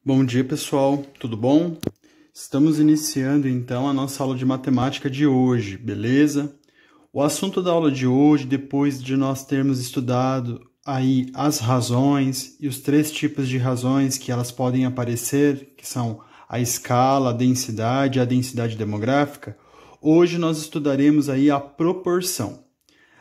Bom dia, pessoal, tudo bom? Estamos iniciando então a nossa aula de matemática de hoje, beleza? O assunto da aula de hoje, depois de nós termos estudado aí as razões e os três tipos de razões que elas podem aparecer, que são a escala, a densidade demográfica, hoje nós estudaremos aí a proporção.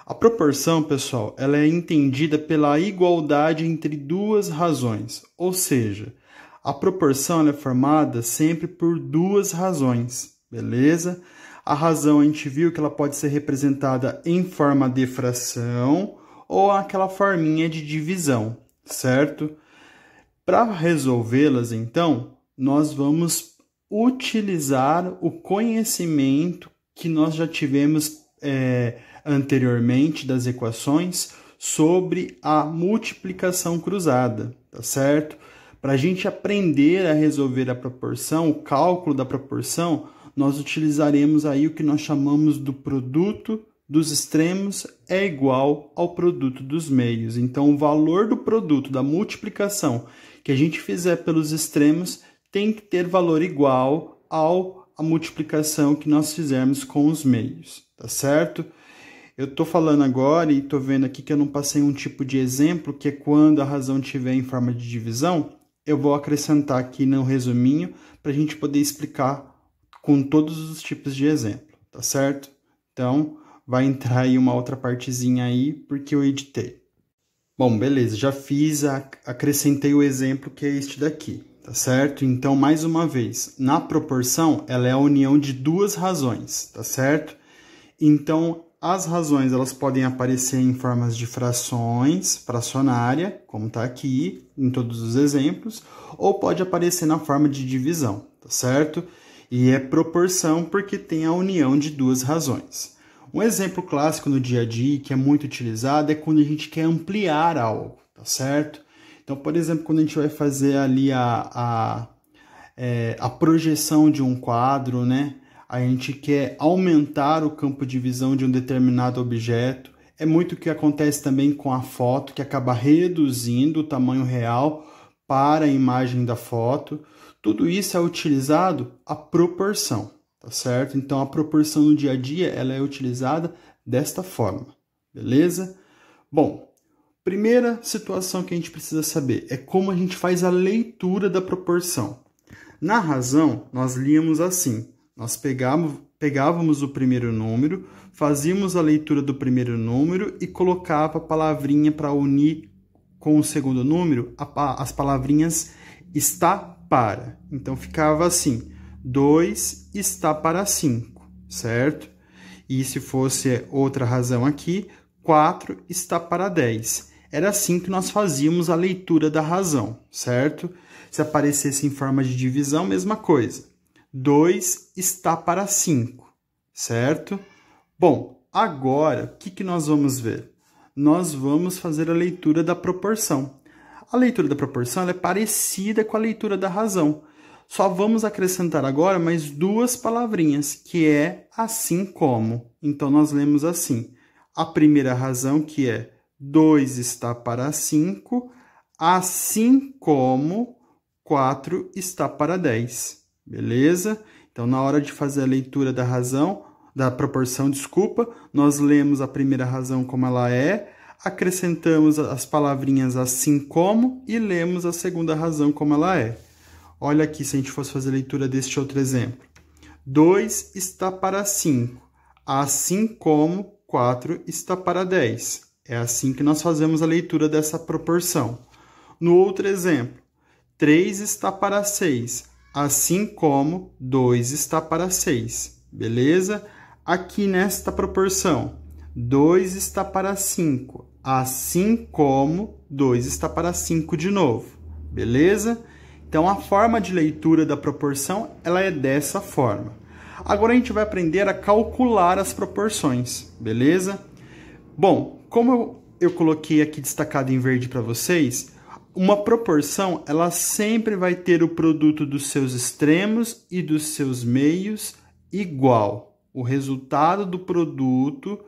A proporção, pessoal, ela é entendida pela igualdade entre duas razões, ou seja, a proporção é formada sempre por duas razões, beleza? A razão a gente viu que ela pode ser representada em forma de fração ou aquela forminha de divisão, certo? Para resolvê-las, então, nós vamos utilizar o conhecimento que nós já tivemos anteriormente das equações sobre a multiplicação cruzada, tá certo? Para a gente aprender a resolver a proporção, o cálculo da proporção, nós utilizaremos aí o que nós chamamos do produto dos extremos é igual ao produto dos meios. Então, o valor do produto da multiplicação que a gente fizer pelos extremos tem que ter valor igual à multiplicação que nós fizermos com os meios, tá certo? Eu estou falando agora e estou vendo aqui que eu não passei um tipo de exemplo, que é quando a razão estiver em forma de divisão. Eu vou acrescentar aqui no resuminho para a gente poder explicar com todos os tipos de exemplo, tá certo? Então, vai entrar aí uma outra partezinha aí, porque eu editei. Bom, beleza, já fiz, acrescentei o exemplo que é este daqui, tá certo? Então, mais uma vez, na proporção, ela é a união de duas razões, tá certo? Então, as razões elas podem aparecer em formas de frações, fracionária, como está aqui em todos os exemplos, ou pode aparecer na forma de divisão, tá certo? E é proporção porque tem a união de duas razões. Um exemplo clássico no dia a dia que é muito utilizado é quando a gente quer ampliar algo, tá certo? Então, por exemplo, quando a gente vai fazer ali a projeção de um quadro, né? A gente quer aumentar o campo de visão de um determinado objeto. É muito o que acontece também com a foto, que acaba reduzindo o tamanho real para a imagem da foto. Tudo isso é utilizado a proporção, tá certo? Então, a proporção no dia a dia ela é utilizada desta forma, beleza? Bom, primeira situação que a gente precisa saber é como a gente faz a leitura da proporção. Na razão, nós líamos assim. Nós pegávamos o primeiro número, fazíamos a leitura do primeiro número e colocava a palavrinha para unir com o segundo número, as palavrinhas está para. Então, ficava assim, 2 está para 5, certo? E se fosse outra razão aqui, 4 está para 10. Era assim que nós fazíamos a leitura da razão, certo? Se aparecesse em forma de divisão, mesma coisa. 2 está para 5, certo? Bom, agora, o que nós vamos ver? Nós vamos fazer a leitura da proporção. A leitura da proporção ela é parecida com a leitura da razão. Só vamos acrescentar agora mais duas palavrinhas, que é assim como. Então, nós lemos assim. A primeira razão, que é 2 está para 5, assim como 4 está para 10. Beleza? Então, na hora de fazer a leitura da razão, da proporção, desculpa, nós lemos a primeira razão como ela é, acrescentamos as palavrinhas assim como e lemos a segunda razão como ela é. Olha aqui, se a gente fosse fazer a leitura deste outro exemplo. 2 está para 5, assim como 4 está para 10. É assim que nós fazemos a leitura dessa proporção. No outro exemplo, 3 está para 6, assim como 2 está para 6, beleza? Aqui nesta proporção, 2 está para 5, assim como 2 está para 5 de novo, beleza? Então, a forma de leitura da proporção, ela é dessa forma. Agora, a gente vai aprender a calcular as proporções, beleza? Bom, como eu coloquei aqui destacado em verde para vocês, uma proporção, ela sempre vai ter o produto dos seus extremos e dos seus meios igual. O resultado do produto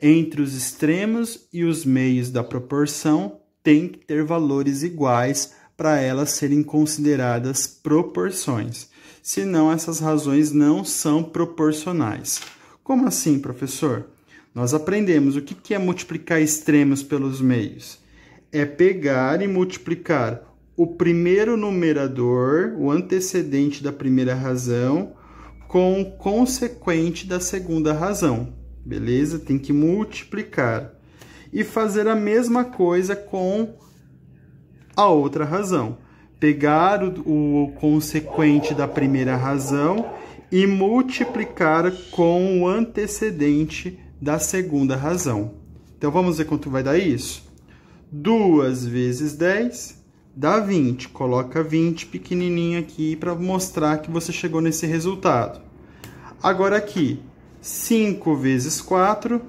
entre os extremos e os meios da proporção tem que ter valores iguais para elas serem consideradas proporções. Senão, essas razões não são proporcionais. Como assim, professor? Nós aprendemos o que é multiplicar extremos pelos meios. É pegar e multiplicar o primeiro numerador, o antecedente da primeira razão, com o consequente da segunda razão. Beleza? Tem que multiplicar. E fazer a mesma coisa com a outra razão. Pegar o consequente da primeira razão e multiplicar com o antecedente da segunda razão. Então, vamos ver quanto vai dar isso? 2 vezes 10 dá 20. Coloca 20 pequenininho aqui para mostrar que você chegou nesse resultado. Agora aqui, 5 vezes 4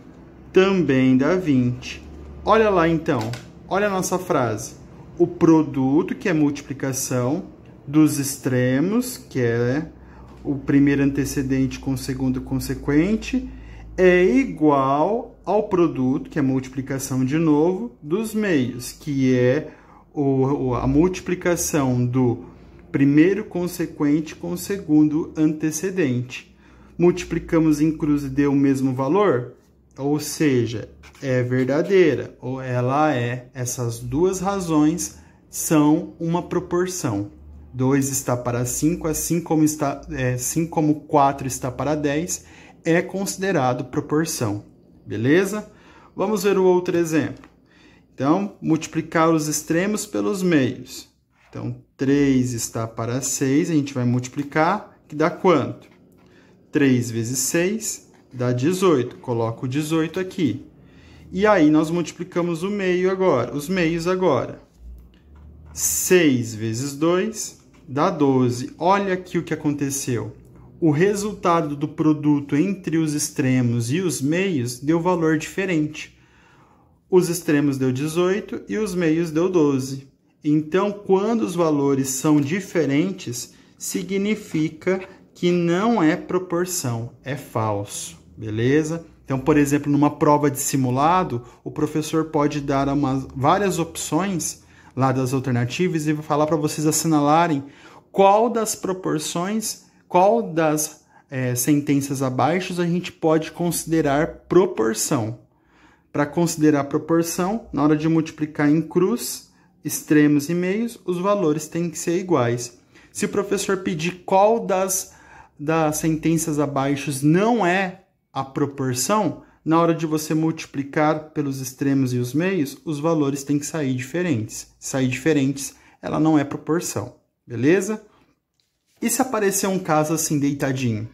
também dá 20. Olha lá então, olha a nossa frase. O produto, que é multiplicação, dos extremos, que é o primeiro antecedente com o segundo consequente, é igual ao produto, que é multiplicação de novo, dos meios, que é a multiplicação do primeiro consequente com o segundo antecedente. Multiplicamos em cruz e deu o mesmo valor? Ou seja, é verdadeira, ou ela é. Essas duas razões são uma proporção. 2 está para 5, assim como 4 está para 10, é considerado proporção. Beleza? Vamos ver o outro exemplo. Então, multiplicar os extremos pelos meios. Então, 3 está para 6, a gente vai multiplicar, que dá quanto? 3 vezes 6 dá 18. Coloco o 18 aqui. E aí, nós multiplicamos o meio agora, os meios agora. 6 vezes 2 dá 12. Olha aqui o que aconteceu. O resultado do produto entre os extremos e os meios deu valor diferente. Os extremos deu 18 e os meios deu 12. Então, quando os valores são diferentes, significa que não é proporção, é falso, beleza? Então, por exemplo, numa prova de simulado, o professor pode dar várias opções lá das alternativas e falar para vocês assinalarem qual das proporções, qual das sentenças abaixo a gente pode considerar proporção. Para considerar proporção, na hora de multiplicar em cruz, extremos e meios, os valores têm que ser iguais. Se o professor pedir qual das sentenças abaixo não é a proporção, na hora de você multiplicar pelos extremos e os meios, os valores têm que sair diferentes. Sair diferentes, ela não é proporção, beleza? E se aparecer um caso assim deitadinho?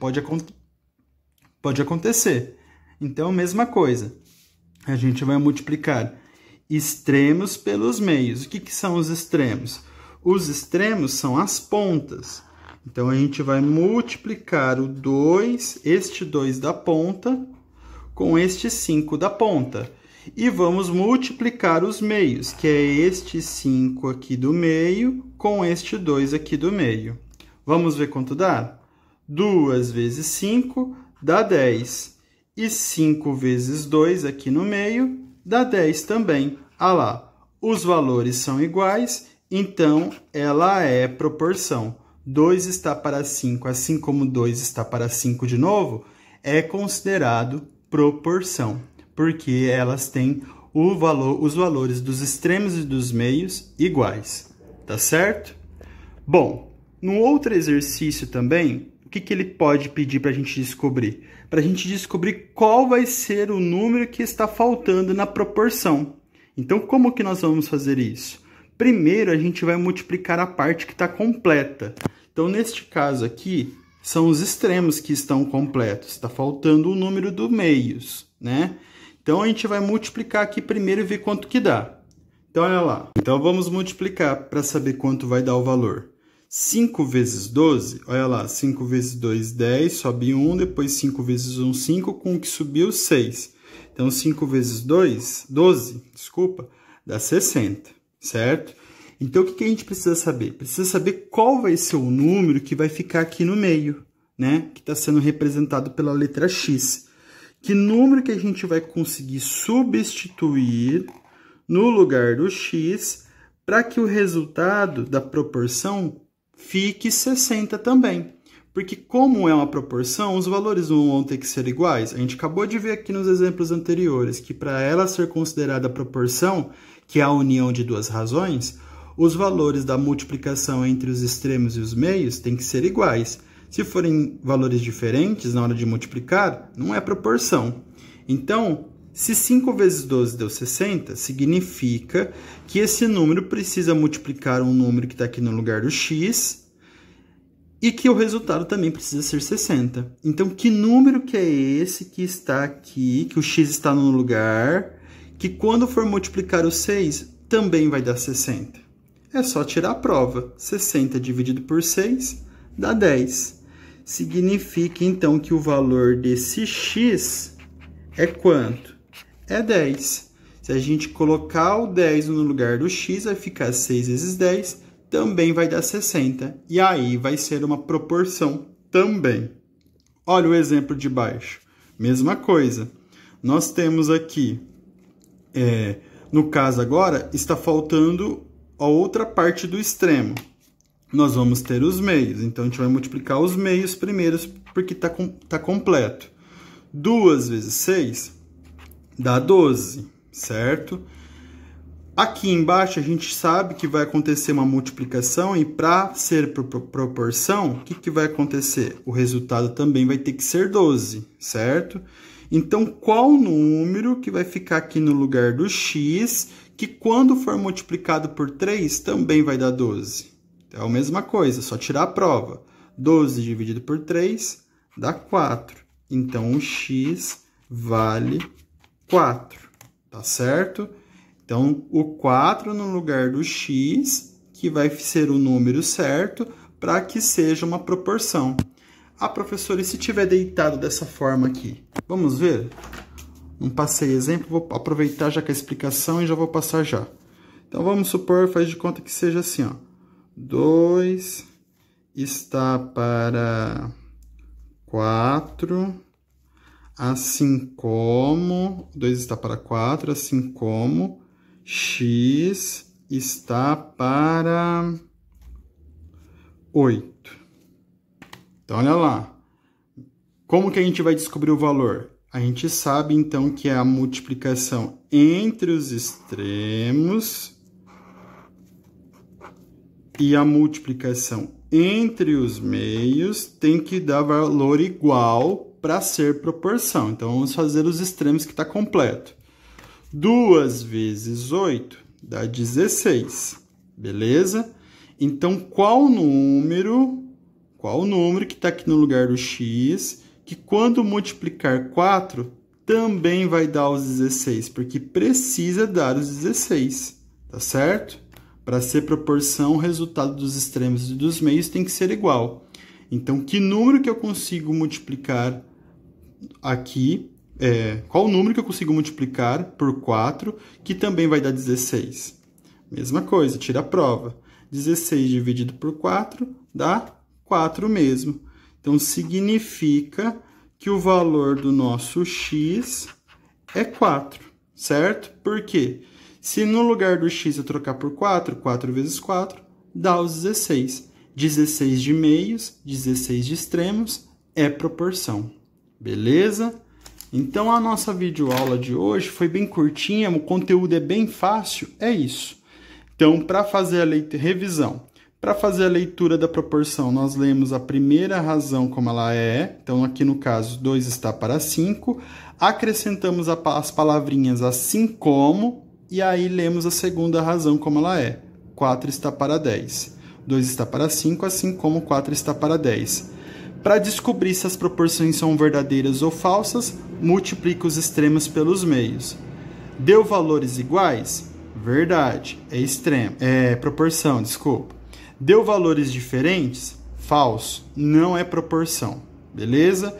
Pode acontecer. Então, mesma coisa. A gente vai multiplicar extremos pelos meios. O que são os extremos? Os extremos são as pontas. Então, a gente vai multiplicar o 2, este 2 da ponta, com este 5 da ponta. E vamos multiplicar os meios, que é este 5 aqui do meio, com este 2 aqui do meio. Vamos ver quanto dá? 2 vezes 5 dá 10. E 5 vezes 2 aqui no meio dá 10 também. Ah lá, os valores são iguais, então ela é proporção. 2 está para 5, assim como 2 está para 5 de novo, é considerado proporção, porque elas têm os valores dos extremos e dos meios iguais, tá certo? Bom, no outro exercício também, o que ele pode pedir para a gente descobrir? Para a gente descobrir qual vai ser o número que está faltando na proporção. Então, como que nós vamos fazer isso? Primeiro, a gente vai multiplicar a parte que está completa. Então, neste caso aqui, são os extremos que estão completos. Está faltando o número dos meios, né? Então, a gente vai multiplicar aqui primeiro e ver quanto que dá. Então, olha lá. Então, vamos multiplicar para saber quanto vai dar o valor. 5 vezes 12, olha lá, 5 vezes 2, 10, sobe 1, depois 5 vezes 1, 5, com o que subiu, 6. Então, 5 vezes 2, 12, desculpa, dá 60, certo? Então, o que a gente precisa saber? Precisa saber qual vai ser o número que vai ficar aqui no meio, né? Que está sendo representado pela letra X. Que número que a gente vai conseguir substituir no lugar do X para que o resultado da proporção fique 60 também. Porque como é uma proporção, os valores não vão ter que ser iguais. A gente acabou de ver aqui nos exemplos anteriores que para ela ser considerada proporção, que é a união de duas razões, os valores da multiplicação entre os extremos e os meios têm que ser iguais. Se forem valores diferentes na hora de multiplicar, não é proporção. Então, se 5 vezes 12 deu 60, significa que esse número precisa multiplicar um número que está aqui no lugar do x e que o resultado também precisa ser 60. Então, que número que é esse que está aqui, que o x está no lugar, que quando for multiplicar o 6, também vai dar 60? É só tirar a prova. 60 dividido por 6 dá 10. Significa, então, que o valor desse x é quanto? É 10. Se a gente colocar o 10 no lugar do x, vai ficar 6 vezes 10, também vai dar 60. E aí vai ser uma proporção também. Olha o exemplo de baixo. Mesma coisa. Nós temos aqui, no caso agora, está faltando a outra parte do extremo. Nós vamos ter os meios. Então, a gente vai multiplicar os meios primeiros, porque está completo. 2 vezes 6 dá 12, certo? Aqui embaixo, a gente sabe que vai acontecer uma multiplicação e para ser proporção, o que vai acontecer? O resultado também vai ter que ser 12, certo? Então, qual número que vai ficar aqui no lugar do x, que quando for multiplicado por 3, também vai dar 12? É a mesma coisa, só tirar a prova. 12 dividido por 3 dá 4. Então, o x vale 4, tá certo? Então, o 4 no lugar do x, que vai ser o número certo, para que seja uma proporção. Ah, professor, e se tiver deitado dessa forma aqui? Vamos ver? Não passei exemplo, vou aproveitar já com a explicação e já vou passar já. Então, vamos supor, faz de conta que seja assim, ó. 2 está para 4, assim como... 2 está para 4, assim como x está para 8. Então, olha lá. Como que a gente vai descobrir o valor? A gente sabe, então, que é a multiplicação entre os extremos e a multiplicação entre os meios tem que dar valor igual para ser proporção. Então, vamos fazer os extremos que está completo. 2 vezes 8 dá 16, beleza? Então, qual número que está aqui no lugar do x, que quando multiplicar 4, também vai dar os 16, porque precisa dar os 16, tá certo? Para ser proporção, o resultado dos extremos e dos meios tem que ser igual. Então, que número que eu consigo multiplicar aqui, qual número que eu consigo multiplicar por 4, que também vai dar 16? Mesma coisa, tira a prova. 16 dividido por 4 dá 4 mesmo. Então, significa que o valor do nosso x é 4, certo? Por quê? Se no lugar do x eu trocar por 4, 4 vezes 4 dá os 16. 16 de meios, 16 de extremos é proporção. Beleza? Então, a nossa videoaula de hoje foi bem curtinha, o conteúdo é bem fácil, é isso. Então, para fazer a revisão, para fazer a leitura da proporção, nós lemos a primeira razão como ela é. Então, aqui no caso, 2 está para 5. Acrescentamos as palavrinhas assim como, e aí lemos a segunda razão como ela é. 4 está para 10. 2 está para 5, assim como 4 está para 10. Para descobrir se as proporções são verdadeiras ou falsas, multiplica os extremos pelos meios. Deu valores iguais? Verdade. É proporção, desculpa. Deu valores diferentes? Falso. Não é proporção. Beleza?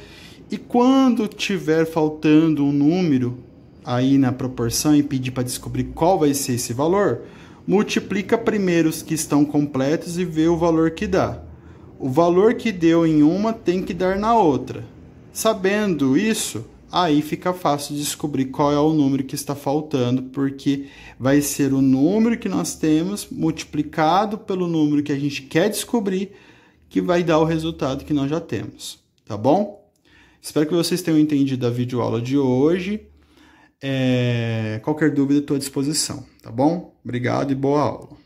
E quando tiver faltando um número aí na proporção e pedir para descobrir qual vai ser esse valor, multiplica primeiro os que estão completos e vê o valor que dá. O valor que deu em uma tem que dar na outra. Sabendo isso, aí fica fácil de descobrir qual é o número que está faltando, porque vai ser o número que nós temos multiplicado pelo número que a gente quer descobrir, que vai dar o resultado que nós já temos, tá bom? Espero que vocês tenham entendido a videoaula de hoje. Qualquer dúvida, estou à disposição, tá bom? Obrigado e boa aula.